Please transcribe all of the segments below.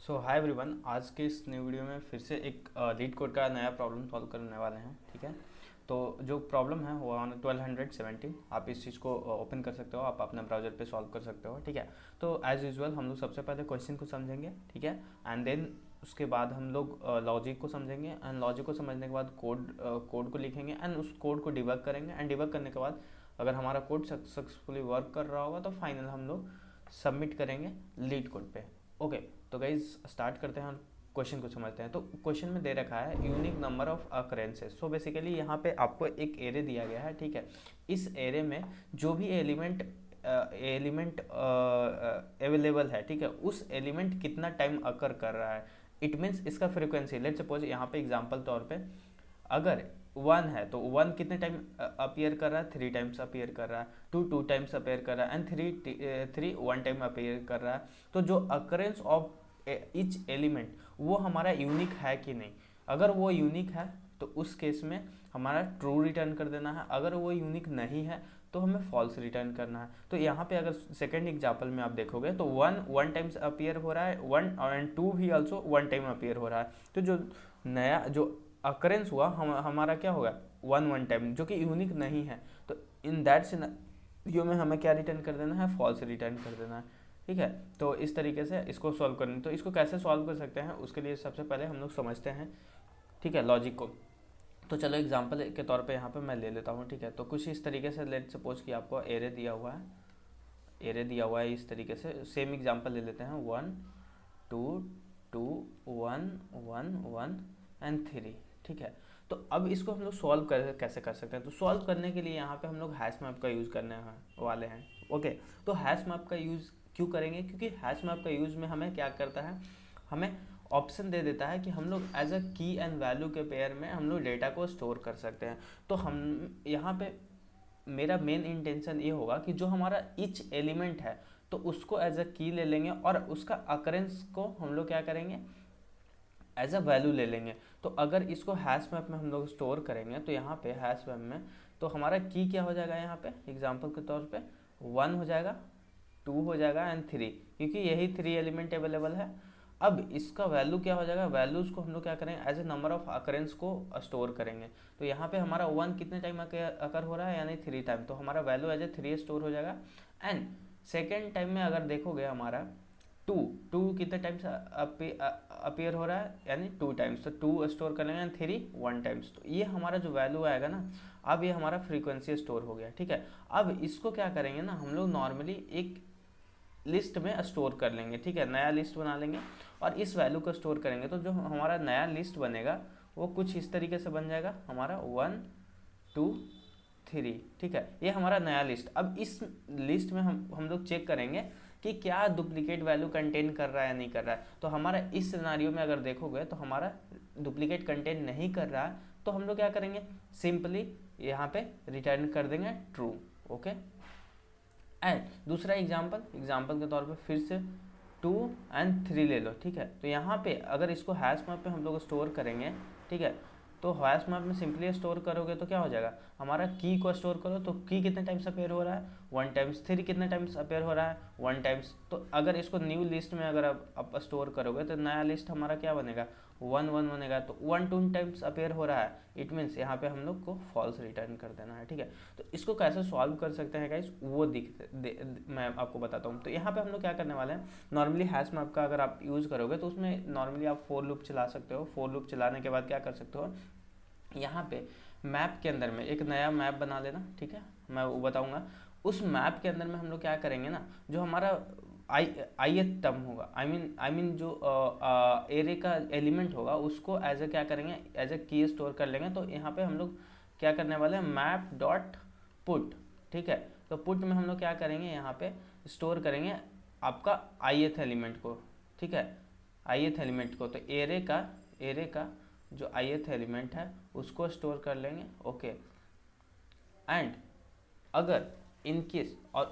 सो hi everyone, आज के इस न्यू वीडियो में फिर से एक लीड कोड का नया प्रॉब्लम सॉल्व करने वाले हैं। ठीक है, तो जो प्रॉब्लम है वो 1217, आप इस चीज़ को ओपन कर सकते हो, आप अपने ब्राउजर पे सॉल्व कर सकते हो। ठीक है, तो एज यूजुअल हम लोग सबसे पहले क्वेश्चन को समझेंगे। ठीक है, एंड देन उसके बाद हम लोग लॉजिक को समझेंगे, एंड लॉजिक को समझने के बाद कोड को लिखेंगे एंड उस कोड को डिबग करेंगे। एंड डिबग करने के बाद अगर हमारा कोड सक्सेसफुली वर्क कर रहा होगा तो फाइनल हम लोग सबमिट करेंगे लीड कोड पे। ओके, तो गाइज स्टार्ट करते हैं और क्वेश्चन को समझते हैं। तो क्वेश्चन में दे रखा है unique number of occurrences. So basically यहाँ पे आपको एक एरे दिया गया है। ठीक है, इस एरे में जो भी एलिमेंट अवेलेबल है, ठीक है, उस एलिमेंट कितना टाइम अकर कर रहा है, इट मीन्स इसका फ्रिक्वेंसी। लेट्स सपोज यहाँ पे एग्जांपल तौर पे अगर 1 है तो 1 कितने टाइम अपीयर कर रहा है, 3 टाइम्स अपीयर कर रहा है, 2 टाइम्स अपीयर कर रहा है, एंड 3 1 टाइम अपीयर कर रहा है। तो जो अकरेंस ऑफ ईच एलिमेंट वो हमारा यूनिक है कि नहीं। अगर वो यूनिक है तो उस केस में हमारा ट्रू रिटर्न कर देना है, अगर वो यूनिक नहीं है तो हमें फॉल्स रिटर्न करना है। तो यहाँ पे अगर सेकेंड एग्जाम्पल में आप देखोगे तो 1 टाइम्स अपीयर हो रहा है, 1 एंड 2 भी ऑल्सो 1 टाइम अपीयर हो रहा है। तो जो नया जो अकरेंस हुआ हमारा क्या होगा, 1 टाइम, जो कि यूनिक नहीं है। तो इन दैट सिनेरियो में हमें क्या रिटर्न कर देना है, फॉल्स रिटर्न कर देना है। ठीक है, तो इस तरीके से इसको सॉल्व करना। तो इसको कैसे सॉल्व कर सकते हैं उसके लिए सबसे पहले हम लोग समझते हैं, ठीक है, लॉजिक को। तो चलो एग्जांपल के तौर पे यहाँ पे मैं ले लेता हूँ। ठीक है, तो कुछ इस तरीके से लेट सपोज कि आपको एरे दिया हुआ है, इस तरीके से सेम एग्जांपल ले लेते हैं, 1 2 2 1 1 1 एंड 3। ठीक है, तो अब इसको हम लोग सॉल्व कैसे कर सकते हैं। तो सॉल्व करने के लिए यहाँ पे हम लोग हैश मैप का यूज़ करने वाले हैं। ओके, तो हैश मैप का यूज़ क्यों करेंगे, क्योंकि हैश मैप का यूज़ में हमें क्या करता है, हमें ऑप्शन दे देता है कि हम लोग एज अ की एंड वैल्यू के पेयर में हम लोग डेटा को स्टोर कर सकते हैं। तो हम यहाँ पे मेरा मेन इंटेंशन ये होगा कि जो हमारा ईच एलिमेंट है तो उसको एज अ की ले लेंगे और उसका अकरेंस को हम लोग क्या करेंगे, एज अ वैल्यू ले लेंगे। तो अगर इसको हैश मैप में हम लोग स्टोर करेंगे तो यहाँ पे हैश मैप में तो हमारा की क्या हो जाएगा, यहाँ पे एग्जांपल के तौर पे 1 हो जाएगा, 2 हो जाएगा एंड 3, क्योंकि यही 3 एलिमेंट अवेलेबल है। अब इसका वैल्यू क्या हो जाएगा, वैल्यूज़ को हम लोग क्या करेंगे, as a number of occurrences को स्टोर करेंगे। तो यहाँ पे हमारा 1 कितने टाइम अकर हो रहा है, यानी 3 टाइम, तो हमारा वैल्यू एज ए 3 स्टोर हो जाएगा। एंड सेकेंड टाइम में अगर देखोगे हमारा 2 2 कितने टाइम्स अपीयर हो रहा है, यानी 2 टाइम्स, तो 2 स्टोर कर लेंगे, 3 1 टाइम्स। तो ये हमारा जो वैल्यू आएगा ना, अब ये हमारा फ्रीक्वेंसी स्टोर हो गया। ठीक है, अब इसको क्या करेंगे ना, हम लोग नॉर्मली एक लिस्ट में स्टोर कर लेंगे। ठीक है, नया लिस्ट बना लेंगे और इस वैल्यू को स्टोर करेंगे। तो जो हमारा नया लिस्ट बनेगा वो कुछ इस तरीके से बन जाएगा, हमारा 1 2 3। ठीक है, ये हमारा नया लिस्ट। अब इस लिस्ट में हम लोग चेक करेंगे कि क्या डुप्लीकेट वैल्यू कंटेन कर रहा है या नहीं कर रहा है। तो हमारा इस सिनारियो में अगर देखोगे तो हमारा डुप्लीकेट कंटेन नहीं कर रहा है, तो हम लोग क्या करेंगे, सिंपली यहाँ पे रिटर्न कर देंगे ट्रू। ओके, एंड दूसरा एग्जाम्पल के तौर पे फिर से 2 एंड 3 ले लो। ठीक है, तो यहाँ पे अगर इसको हैश मैप पे हम लोग स्टोर करेंगे, ठीक है, तो हैश मैप में सिंपली स्टोर करोगे तो क्या हो जाएगा, हमारा की को स्टोर करो तो की कितने टाइम्स अपेयर हो रहा है, 1 टाइम्स, 3 कितने टाइम्स अपेयर हो रहा है, 1 टाइम्स। तो अगर इसको न्यू लिस्ट में अगर आप स्टोर करोगे तो नया लिस्ट हमारा क्या बनेगा, 1 1 बनेगा। तो 1 2 टाइम्स अपेयर हो रहा है, इट मीन्स यहाँ पे हम लोग को फॉल्स रिटर्न कर देना है। ठीक है, तो इसको कैसे सॉल्व कर सकते हैं गाइस, वो मैं आपको बताता हूँ। तो यहाँ पे हम लोग क्या करने वाले हैं, नॉर्मली हैश मैप का अगर आप यूज़ करोगे तो उसमें नॉर्मली आप फॉर लूप चला सकते हो। फॉर लूप चलाने के बाद क्या कर सकते हो, यहाँ पे मैप के अंदर में एक नया मैप बना लेना। ठीक है, मैं वो बताऊंगा। उस मैप के अंदर में हम लोग क्या करेंगे ना, जो हमारा ith टर्म होगा, आई मीन जो एरे का एलिमेंट होगा उसको एज ए क्या करेंगे, एज ए की स्टोर कर लेंगे। तो यहाँ पे हम लोग क्या करने वाले हैं, मैप डॉट पुट। ठीक है, तो पुट में हम लोग क्या करेंगे, यहाँ पे स्टोर करेंगे आपका ith एलिमेंट को। ठीक है, ith एलिमेंट को, तो एरे का जो ith एलिमेंट है उसको स्टोर कर लेंगे। ओके, एंड अगर इन केस और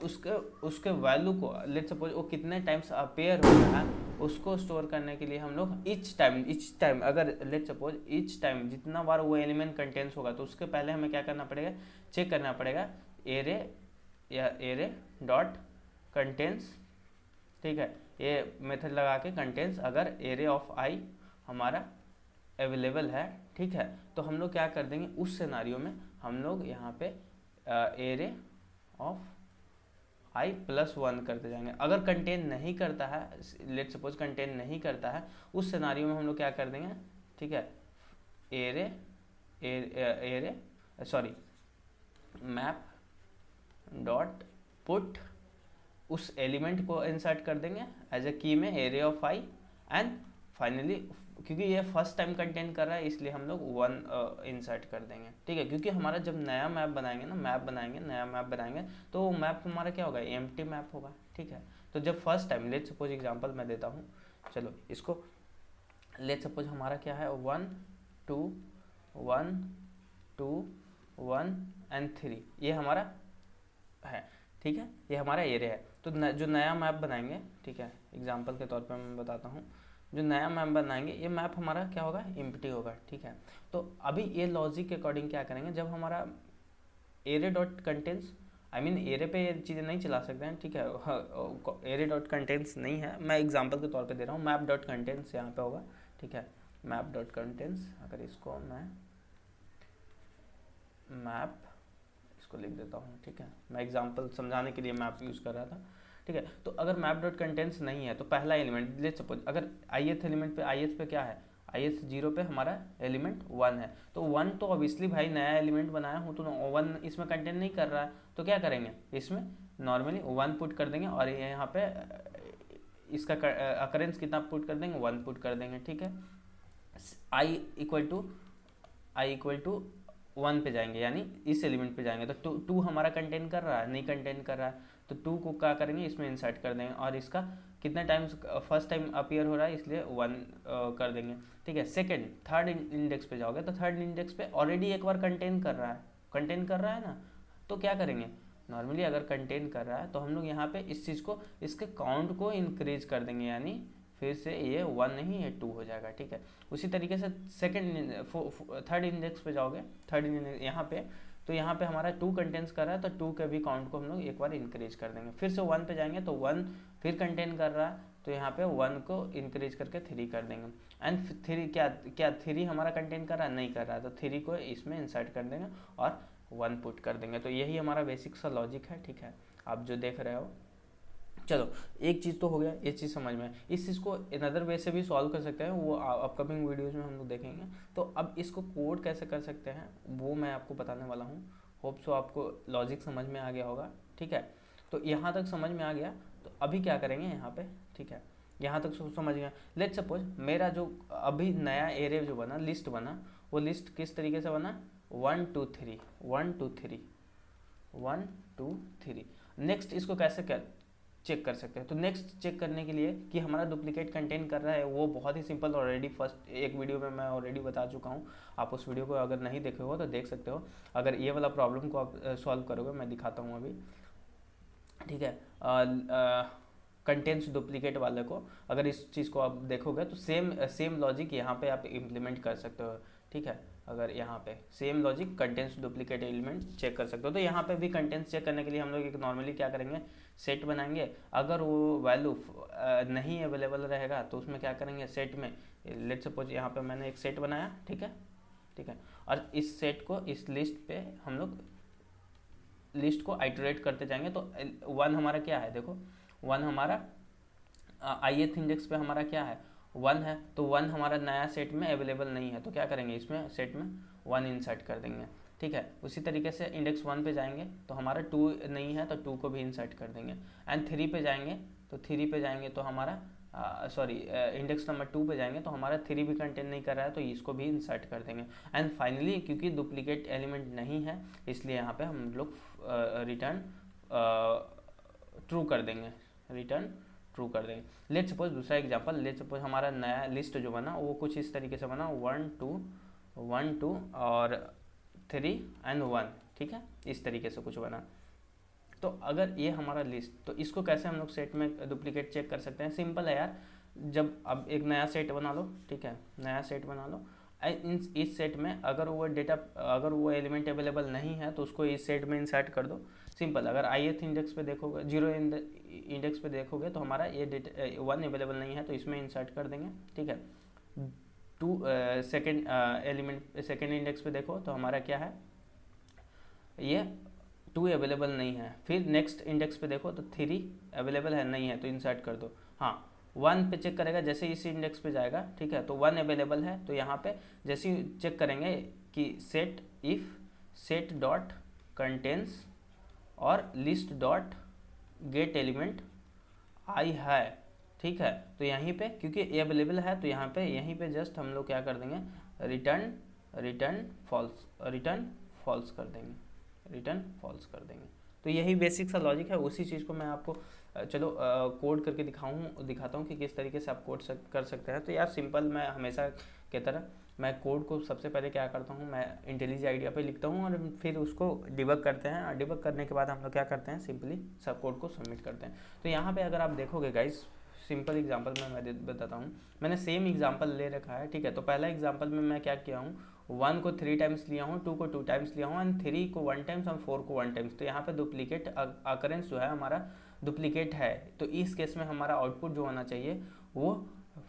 उसके वैल्यू को लेट्स सपोज वो कितने टाइम्स अपेयर हो रहा है उसको स्टोर करने के लिए हम लोग ईच टाइम अगर लेट्स सपोज ईच टाइम जितना बार वो एलिमेंट कंटेंस होगा तो उसके पहले हमें क्या करना पड़ेगा, चेक करना पड़ेगा एरे या एरे डॉट कंटेंस। ठीक है, ये मेथड लगा के कंटेंट्स अगर एरे ऑफ आई हमारा अवेलेबल है, ठीक है, तो हम लोग क्या कर देंगे उस सिनारियो में, हम लोग यहाँ पे एरे ऑफ आई प्लस 1 करते जाएंगे। अगर कंटेन नहीं करता है, लेट सपोज कंटेन नहीं करता है, उस सिनारियो में हम लोग क्या कर देंगे, ठीक है, मैप डॉट पुट उस एलिमेंट को इंसर्ट कर देंगे एज ए की में array of I, and finally क्योंकि ये फर्स्ट टाइम कंटेन कर रहा है इसलिए हम लोग 1 इंसर्ट कर देंगे, ठीक है, क्योंकि हमारा जब नया मैप बनाएंगे ना, नया मैप बनाएंगे तो वो मैप हमारा क्या होगा, एम्प्टी मैप होगा, ठीक है। तो जब first time, let suppose example मैं देता हूँ, चलो इसको लेट सपोज हमारा क्या है 1 2 1 2 1 एंड 3, ये हमारा है, ठीक है, ये हमारा एरिया है। तो जो नया मैप बनाएंगे, ठीक है, एग्जांपल के तौर पे मैं बताता हूँ, जो नया मैप बनाएंगे ये मैप हमारा क्या होगा, एम्प्टी होगा, ठीक है। तो अभी ये लॉजिक के अकॉर्डिंग क्या करेंगे, जब हमारा array dot contents, I mean array पे ये चीज़ें नहीं चला सकते हैं, ठीक है, एरे डॉट कंटेंट्स नहीं है, मैं एग्जांपल के तौर पे दे रहा हूँ, मैप डॉट कंटेंट्स यहाँ पे होगा, ठीक है, मैप डॉट कंटेंट्स, अगर इसको मैं मैप इसको लिख देता हूँ, ठीक है, मैं एग्जांपल समझाने के लिए मैप यूज़ कर रहा था, ठीक है। तो अगर मैप डॉट कंटेंट्स नहीं है तो पहला एलिमेंट, लेट सपोज अगर ith एलिमेंट पे, ith पे क्या है, ith 0 पे हमारा एलिमेंट 1 है, तो 1 तो ऑब्वियसली भाई नया एलिमेंट बनाया हूँ तो 1 इसमें कंटेंट नहीं कर रहा है, तो क्या करेंगे इसमें नॉर्मली 1 पुट कर देंगे, और यहाँ पे इसका अकरेंस कितना पुट कर देंगे, 1 पुट कर देंगे, ठीक है। आई इक्वल टू 1 पे जाएंगे, यानी इस एलिमेंट पे जाएंगे, तो 2 हमारा कंटेन कर रहा है, नहीं कंटेन कर रहा है, तो 2 को क्या करेंगे इसमें इंसर्ट कर देंगे, और इसका कितना टाइम फर्स्ट टाइम अपीयर हो रहा है इसलिए 1 कर देंगे, ठीक है। सेकंड थर्ड इंडेक्स पे जाओगे तो थर्ड इंडेक्स पे ऑलरेडी एक बार कंटेन कर रहा है ना, तो क्या करेंगे नॉर्मली अगर कंटेन कर रहा है तो हम लोग यहाँ पे इस चीज़ को, इसके काउंट को इंक्रीज कर देंगे, यानी फिर से ये 1 नहीं ये 2 हो जाएगा, ठीक है। उसी तरीके से थर्ड इंडेक्स पे जाओगे, थर्ड इंडेक्स यहाँ पे, तो यहाँ पे हमारा 2 कंटेंट्स कर रहा है तो 2 के भी काउंट को हम लोग एक बार इंक्रीज कर देंगे, फिर से 1 पे जाएंगे तो 1 फिर कंटेंट कर रहा है तो यहाँ पे 1 को इंक्रीज करके 3 कर देंगे, एंड 3 क्या 3 हमारा कंटेंट कर रहा है, नहीं कर रहा है, तो 3 को इसमें इंसर्ट कर देंगे और 1 पुट कर देंगे। तो यही हमारा बेसिक सा लॉजिक है, ठीक है, आप जो देख रहे हो। चलो एक चीज़ तो हो गया, ये चीज़ समझ में, इस चीज़ को अनदर वे से भी सॉल्व कर सकते हैं, वो अपकमिंग वीडियोज़ में हम लोग देखेंगे। तो अब इसको कोड कैसे कर सकते हैं वो मैं आपको बताने वाला हूँ, होप सो आपको लॉजिक समझ में आ गया होगा, ठीक है। तो यहाँ तक समझ में आ गया, तो अभी क्या करेंगे यहाँ पे, ठीक है, यहाँ तक समझ गया। लेट सपोज मेरा जो अभी नया एरे जो बना, लिस्ट बना, वो लिस्ट किस तरीके से बना, 1 2 3 1 2 3 1 2 3। नेक्स्ट इसको कैसे चेक कर सकते हैं, तो नेक्स्ट चेक करने के लिए कि हमारा डुप्लीकेट कंटेन कर रहा है, वो बहुत ही सिंपल, ऑलरेडी फर्स्ट एक वीडियो में मैं ऑलरेडी बता चुका हूँ, आप उस वीडियो को अगर नहीं देखे हो तो देख सकते हो। अगर ये वाला प्रॉब्लम को आप सॉल्व करोगे, मैं दिखाता हूँ अभी, ठीक है, कंटेंट्स डुप्लीकेट वाले को अगर इस चीज़ को आप देखोगे तो सेम लॉजिक यहाँ पे आप इम्प्लीमेंट कर सकते हो, ठीक है। अगर यहाँ पे same logic contents duplicate element check कर सकते हो, तो यहाँ पे भी कंटेंट्स चेक करने के लिए हम लोग एक नॉर्मली क्या करेंगे, सेट बनाएंगे, अगर वो वैल्यू नहीं अवेलेबल रहेगा तो उसमें क्या करेंगे, सेट में लेट सपोज यहाँ पे मैंने एक सेट बनाया, ठीक है, और इस सेट को इस लिस्ट पे हम लोग लिस्ट को आइटरेट करते जाएंगे। तो 1 हमारा क्या है, देखो 1 हमारा ith इंडेक्स पे हमारा क्या है, 1 है, तो 1 हमारा नया सेट में अवेलेबल नहीं है, तो क्या करेंगे इसमें सेट में 1 इंसर्ट कर देंगे, ठीक है। उसी तरीके से इंडेक्स 1 पे जाएंगे तो हमारा 2 नहीं है तो 2 को भी इंसर्ट कर देंगे, एंड 3 पे जाएंगे तो हमारा इंडेक्स नंबर 2 पे जाएंगे तो हमारा 3 भी कंटेन नहीं कर रहा है तो इसको भी इंसर्ट कर देंगे, एंड फाइनली क्योंकि डुप्लीकेट एलिमेंट नहीं है इसलिए यहाँ पे हम लोग रिटर्न ट्रू कर देंगे, लेट सपोज दूसरा एग्जांपल, लेट सपोज हमारा नया लिस्ट जो बना वो कुछ इस तरीके से बना, 1 2 और 3 एंड 1, ठीक है, इस तरीके से कुछ बना। तो अगर ये हमारा लिस्ट, तो इसको कैसे हम लोग सेट में डुप्लीकेट चेक कर सकते हैं, सिंपल है यार, जब अब एक नया सेट बना लो, ठीक है, नया सेट बना लो, इस सेट में अगर वो एलिमेंट अवेलेबल नहीं है तो उसको इस सेट में इंसर्ट कर दो, सिंपल। अगर ith इंडेक्स पे देखोगे, 0 इंडेक्स पे देखोगे तो हमारा ये डेटा 1 अवेलेबल नहीं है, तो इसमें इंसर्ट कर देंगे, ठीक है। 2 सेकेंड एलिमेंट सेकेंड इंडेक्स पे देखो तो हमारा क्या है, ये 2 अवेलेबल नहीं है। फिर नेक्स्ट इंडेक्स पे देखो तो 3 अवेलेबल है, नहीं है, तो इंसर्ट कर दो। हाँ, 1 पे चेक करेगा, जैसे इस इंडेक्स पे जाएगा, ठीक है, तो 1 अवेलेबल है, तो यहाँ पे जैसे ही चेक करेंगे कि set if set dot contains और list dot get element i है, ठीक है, तो यहीं पे क्योंकि ये अवेलेबल है तो यहाँ पे यहीं पे जस्ट हम लोग क्या कर देंगे, रिटर्न फॉल्स कर देंगे, रिटर्न फॉल्स कर देंगे। तो यही बेसिक सा लॉजिक है। उसी चीज़ को मैं आपको चलो कोड करके दिखाता हूँ कि किस तरीके से आप कोड कर सकते हैं। तो यार सिंपल, मैं हमेशा की तरह मैं कोड को सबसे पहले क्या करता हूँ, मैं इंटेलिजेंट आइडिया पे लिखता हूँ और फिर उसको डिबग करते हैं, और डिबग करने के बाद हम लोग क्या करते हैं, सिंपली सब कोड को सबमिट करते हैं। तो यहाँ पे अगर आप देखोगे गाइस, सिंपल एग्जांपल में मैं बताता हूँ, मैंने सेम एग्जांपल ले रखा है, ठीक है। तो पहला एग्जांपल में मैं क्या किया हूँ, 1 को 3 टाइम्स लिया हूँ, 2 को 2 टाइम्स लिया हूँ, एंड 3 को 1 टाइम्स और 4 को 1 टाइम्स। तो यहाँ पे डुप्लीकेट अकरेंस जो है हमारा डुप्लीकेट है, तो इस केस में हमारा आउटपुट जो होना चाहिए वो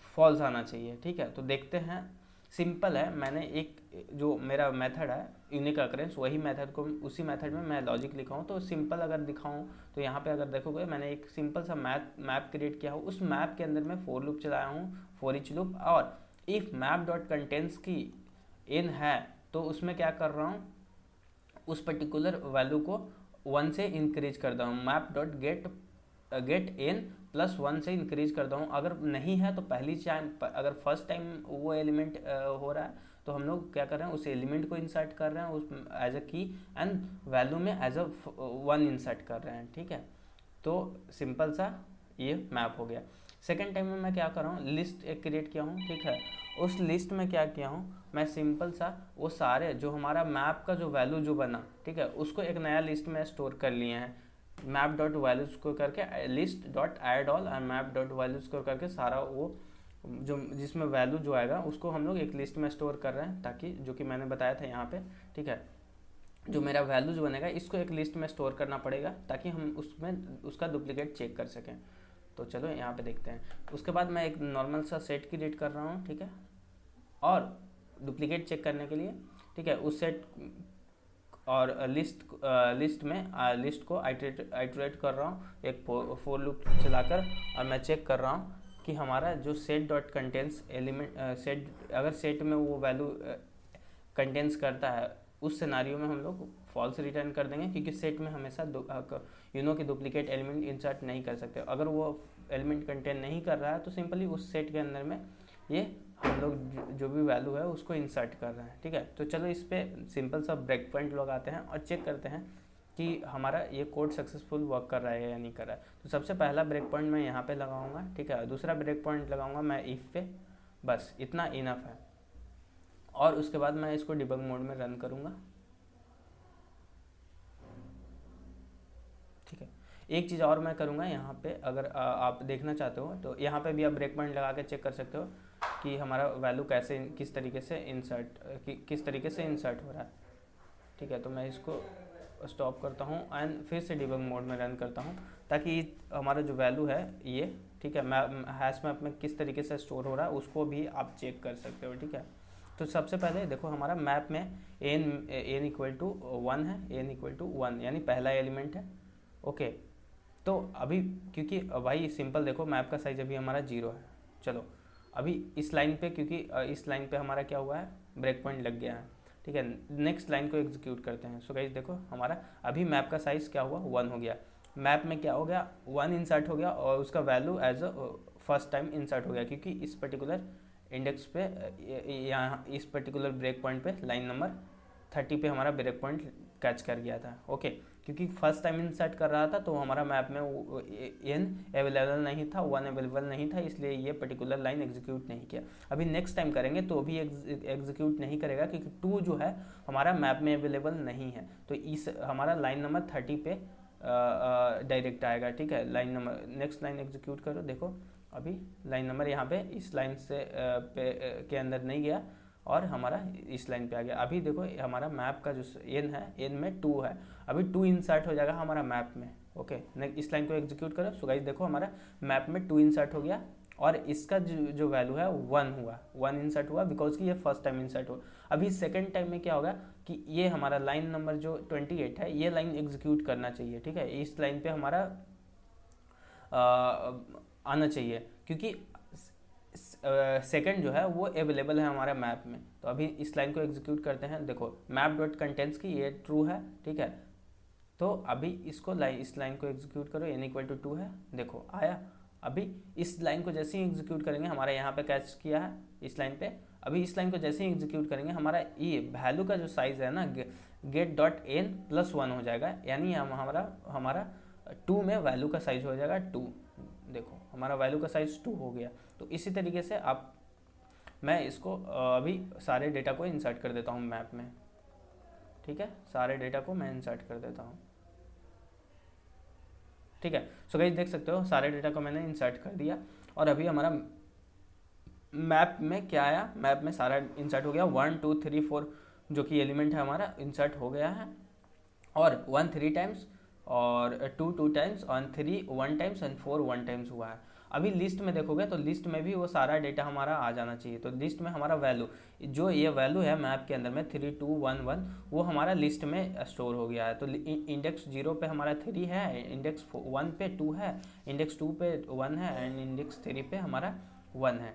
फॉल्स आना चाहिए, ठीक है। तो देखते हैं, सिंपल है, मैंने एक जो मेरा मेथड है यूनिक अकरेंस, वही मेथड को उसी मेथड में मैं लॉजिक लिखा हूँ। तो सिंपल अगर दिखाऊँ तो यहाँ पे अगर देखोगे मैंने एक सिंपल सा मैप क्रिएट किया हो, उस मैप के अंदर मैं फॉर लूप चलाया हूँ, फॉर ईच लूप, और इफ मैप डॉट कंटेंट्स की इन है तो उसमें क्या कर रहा हूँ, उस पर्टिकुलर वैल्यू को 1 से इंक्रीज करता हूँ, map dot get in plus 1 से इंक्रीज करता हूँ। अगर नहीं है तो पहली टाइम, अगर फर्स्ट टाइम वो एलिमेंट हो रहा है तो हम लोग क्या कर रहे हैं, उस एलिमेंट को इंसर्ट कर रहे हैं उस एज अ की, एंड वैल्यू में एज अ 1 इंसर्ट कर रहे हैं, ठीक है। तो सिंपल सा ये मैप हो गया। सेकेंड टाइम में मैं क्या कर रहा हूँ, लिस्ट एक क्रिएट किया हूँ, ठीक है। उस लिस्ट में क्या किया हूँ, मैं सिंपल सा वो सारे जो हमारा मैप का जो वैल्यू जो बना, ठीक है, उसको एक नया लिस्ट में स्टोर कर लिए हैं, मैप डॉट वैल्यूज को करके list dot add all and map dot values को करके सारा वो जो जिसमें वैल्यू जो आएगा उसको हम लोग एक लिस्ट में स्टोर कर रहे हैं, ताकि जो कि मैंने बताया था यहाँ पे, ठीक है, जो मेरा वैल्यू जो बनेगा इसको एक लिस्ट में स्टोर करना पड़ेगा ताकि हम उसमें उसका डुप्लीकेट चेक कर सकें। तो चलो यहाँ पे देखते हैं। उसके बाद मैं एक नॉर्मल सा सेट क्रिएट कर रहा हूँ, ठीक है, और डुप्लीकेट चेक करने के लिए, ठीक है, उस सेट और लिस्ट में लिस्ट को आइटरेट कर रहा हूँ एक फॉर लूप चलाकर, और मैं चेक कर रहा हूँ कि हमारा जो set dot contents element set, अगर सेट में वो वैल्यू कंटेंट्स करता है उस सिनारियो में हम लोग फॉल्स रिटर्न कर देंगे, क्योंकि सेट में हमेशा की डुप्लीकेट एलिमेंट इंसर्ट नहीं कर सकते। अगर वो एलिमेंट कंटेन नहीं कर रहा है तो सिंपली उस सेट के अंदर में ये हम लोग जो भी वैल्यू है उसको इंसर्ट कर रहे हैं, ठीक है। तो चलो इस पर सिंपल सा ब्रेक पॉइंट लगाते हैं और चेक करते हैं कि हमारा ये कोड सक्सेसफुल वर्क कर रहा है या नहीं कर रहा है। तो सबसे पहला ब्रेक पॉइंट मैं यहाँ पे लगाऊंगा, ठीक है, दूसरा ब्रेक पॉइंट लगाऊंगा मैं इफ पे, बस इतना इनफ है। और उसके बाद मैं इसको डिबग मोड में रन करूँगा, ठीक है। एक चीज़ और मैं करूँगा यहाँ पे, अगर आप देखना चाहते हो तो यहाँ पे भी आप ब्रेक पॉइंट लगा के चेक कर सकते हो कि हमारा वैल्यू कैसे किस तरीके से इंसर्ट हो रहा है, ठीक है। तो मैं इसको स्टॉप करता हूँ एंड फिर से डिबग मोड में रन करता हूँ, ताकि हमारा जो वैल्यू है ये, ठीक है, हैश मैप में किस तरीके से स्टोर हो रहा है उसको भी आप चेक कर सकते हो, ठीक है। तो सबसे पहले देखो हमारा मैप में n इक्वल टू 1 है, n इक्वल टू 1 यानी पहला एलिमेंट है, ओके। तो अभी क्योंकि भाई सिंपल देखो मैप का साइज अभी हमारा 0 है, चलो अभी इस लाइन पे, क्योंकि इस लाइन पे हमारा क्या हुआ है, ब्रेक पॉइंट लग गया है, ठीक है। नेक्स्ट लाइन को एग्जीक्यूट करते हैं। सो गाइस देखो हमारा अभी मैप का साइज़ क्या हुआ, 1 हो गया, मैप में क्या हो गया, 1 इंसर्ट हो गया और उसका value as a first time insert हो गया, क्योंकि इस पर्टिकुलर इंडेक्स पे यहाँ इस पर्टिकुलर ब्रेक पॉइंट पे लाइन नंबर 30 पे हमारा ब्रेक पॉइंट कैच कर गया था, ओके। क्योंकि फर्स्ट टाइम इंसर्ट कर रहा था तो हमारा मैप में n अवेलेबल नहीं था, 1 अवेलेबल नहीं था, इसलिए ये पर्टिकुलर लाइन एग्जीक्यूट नहीं किया। अभी नेक्स्ट टाइम करेंगे तो भी एग्जीक्यूट नहीं करेगा, क्योंकि 2 जो है हमारा मैप में अवेलेबल नहीं है। तो इस हमारा लाइन नंबर 30 पे डायरेक्ट आएगा, ठीक है। Line number next line execute करो, देखो अभी लाइन नंबर यहाँ पे इस लाइन से के अंदर नहीं गया और हमारा इस लाइन पे आ गया। अभी देखो हमारा मैप का जो n है, n में 2 है, अभी 2 इंसर्ट हो जाएगा हमारा मैप में, ओके, इस लाइन को एग्जीक्यूट करो। सो गाइस देखो हमारा मैप में 2 इंसर्ट हो गया और इसका जो वैल्यू है 1 हुआ, 1 इंसर्ट हुआ बिकॉज कि ये फर्स्ट टाइम इंसर्ट हुआ। अभी सेकंड टाइम में क्या होगा कि ये हमारा लाइन नंबर जो 28 है ये लाइन एग्जीक्यूट करना चाहिए, ठीक है, इस लाइन पे हमारा आना चाहिए क्योंकि सेकंड जो है वो अवेलेबल है हमारा मैप में। तो अभी इस लाइन को एग्जीक्यूट करते हैं। देखो मैप डॉट कंटेंट्स की ये ट्रू है, ठीक है, तो अभी इसको इस लाइन को एग्जीक्यूट करो, n इक्वल टू 2 है, देखो आया। अभी इस लाइन को जैसे ही एग्जीक्यूट करेंगे, हमारा यहाँ पे कैच किया है इस लाइन पे, अभी इस लाइन को जैसे ही एग्जीक्यूट करेंगे हमारा ये वैल्यू का जो साइज है ना गेट डॉट एन प्लस 1 हो जाएगा, यानी हमारा 2 में वैल्यू का साइज हो जाएगा 2। देखो हमारा वैल्यू का साइज 2 हो गया। तो इसी तरीके से मैं इसको अभी सारे डेटा को इंसर्ट कर देता हूँ मैप में, ठीक है, सारे डेटा को मैं इंसर्ट कर देता हूँ, ठीक है। सो गाइस देख सकते हो सारे डेटा को मैंने इंसर्ट कर दिया और अभी हमारा मैप में क्या आया, मैप में सारा इंसर्ट हो गया, 1 2 3 4 जो कि एलिमेंट है हमारा इंसर्ट हो गया है, और 1 3 टाइम्स और 2 2 टाइम्स और 3 1 टाइम्स एंड 4 1 टाइम्स हुआ है। अभी लिस्ट में देखोगे तो लिस्ट में भी वो सारा डेटा हमारा आ जाना चाहिए। तो लिस्ट में हमारा वैल्यू जो ये वैल्यू है मैप के अंदर में 3 2 1 1 वो हमारा लिस्ट में स्टोर हो गया है। तो इंडेक्स 0 पे हमारा 3 है, इंडेक्स 1 पे 2 है, इंडेक्स 2 पे 1 है एंड इंडेक्स 3 पे हमारा 1 है।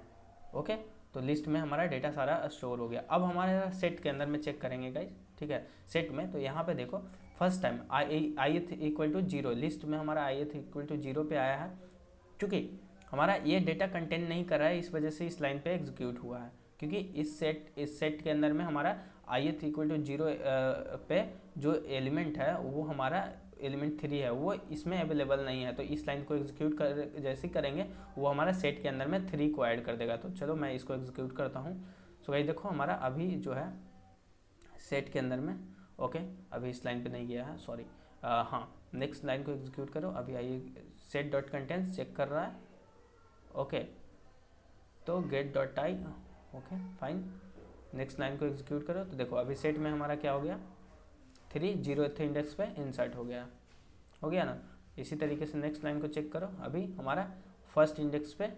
ओके, तो लिस्ट में हमारा डेटा सारा स्टोर हो गया। अब हमारे सेट के अंदर में चेक करेंगे गाइज, ठीक है, सेट में। तो यहाँ पे देखो first time ith equal to 0, list में हमारा ith इक्वल टू 0 पे आया है, क्योंकि हमारा ये डेटा कंटेंट नहीं कर रहा है, इस वजह से इस लाइन पे एग्जीक्यूट हुआ है। क्योंकि इस सेट के अंदर में हमारा ith इक्वल टू 0 पे जो एलिमेंट है वो हमारा एलिमेंट 3 है, वो इसमें अवेलेबल नहीं है। तो इस लाइन को एग्जीक्यूट जैसे करेंगे वो हमारा सेट के अंदर में 3 को ऐड कर देगा। तो चलो मैं इसको एग्जीक्यूट करता हूँ। सो गाइस देखो हमारा अभी जो है सेट के अंदर में, ओके, अभी इस लाइन पे नहीं गया है, सॉरी, हाँ, नेक्स्ट लाइन को एग्जीक्यूट करो। अभी आइए सेट डॉट कंटेंट्स चेक कर रहा है, ओके, तो get dot I, okay fine, next line को एग्जीक्यूट करो। तो देखो अभी सेट में हमारा क्या हो गया, 3 0th इंडेक्स पे इंसर्ट हो गया ना। इसी तरीके से नेक्स्ट लाइन को चेक करो। अभी हमारा फर्स्ट इंडेक्स पे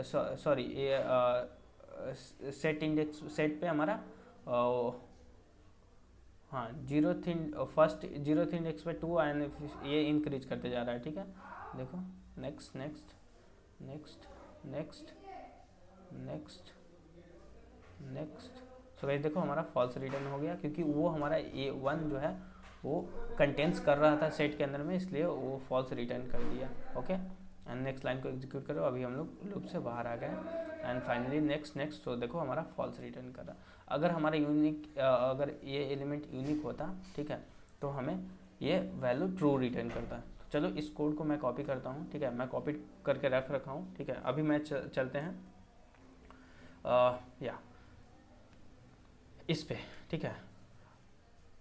सॉरी ये सेट पे हमारा हाँ 0th इंडेक्स पे 2 एंड ये इंक्रीज करते जा रहा है, ठीक है। देखो next next next next next next. So guys देखो हमारा फॉल्स रिटर्न हो गया, क्योंकि वो हमारा A1 जो है वो कंटेंट्स कर रहा था सेट के अंदर में, इसलिए वो फॉल्स रिटर्न कर दिया। ओके, एंड नेक्स्ट लाइन को एग्जीक्यूट करो। अभी हम लोग लूप से बाहर आ गए एंड फाइनली नेक्स्ट। तो देखो हमारा फॉल्स रिटर्न कर रहा। अगर हमारा अगर ये एलिमेंट यूनिक होता, ठीक है, तो हमें ये वैल्यू ट्रू रिटर्न करता है। तो चलो इस कोड को मैं कॉपी करता हूँ, ठीक है, मैं कॉपी करके रख रखा हूँ, ठीक है। अभी मैं चलते हैं या इस पे, ठीक है,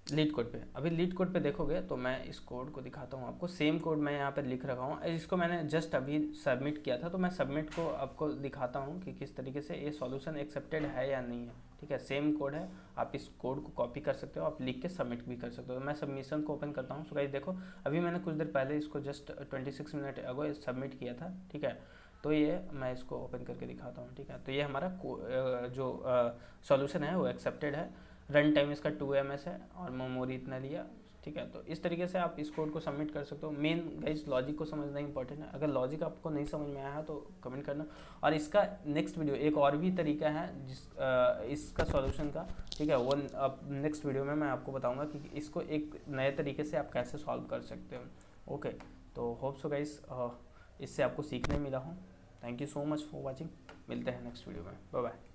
लीड कोड पे। अभी लीड कोड पे देखोगे तो मैं इस कोड को दिखाता हूँ आपको। सेम कोड मैं यहाँ पे लिख रखा हूँ, इसको मैंने जस्ट अभी सबमिट किया था, तो मैं सबमिट को आपको दिखाता हूँ कि किस तरीके से ये सॉल्यूशन एक्सेप्टेड है या नहीं है, ठीक है। सेम कोड है, आप इस कोड को कॉपी कर सकते हो, आप लिख के सबमिट भी कर सकते हो। तो मैं सबमिशन को ओपन करता हूँ। सो गाइस देखो अभी मैंने कुछ देर पहले इसको जस्ट 26 मिनट अगो सबमिट किया था, ठीक है। तो ये मैं इसको ओपन करके दिखाता हूँ, ठीक है। तो ये हमारा जो सॉल्यूशन है वो एक्सेप्टेड है। रन टाइम इसका 2 ms है और मेमोरी इतना लिया, ठीक है। तो इस तरीके से आप इस कोड को सबमिट कर सकते हो। मेन गाइस लॉजिक को समझना इंपॉर्टेंट है। अगर लॉजिक आपको नहीं समझ में आया है तो कमेंट करना। और इसका नेक्स्ट वीडियो एक और भी तरीका है इसका सॉल्यूशन का, ठीक है, वो नेक्स्ट वीडियो में मैं आपको बताऊंगा कि इसको एक नए तरीके से आप कैसे सॉल्व कर सकते हो। ओके, तो होप सो गाइस इससे आपको सीखने मिला हो। Thank you so much for watching. मिलते हैं नेक्स्ट वीडियो में, बाय बाय।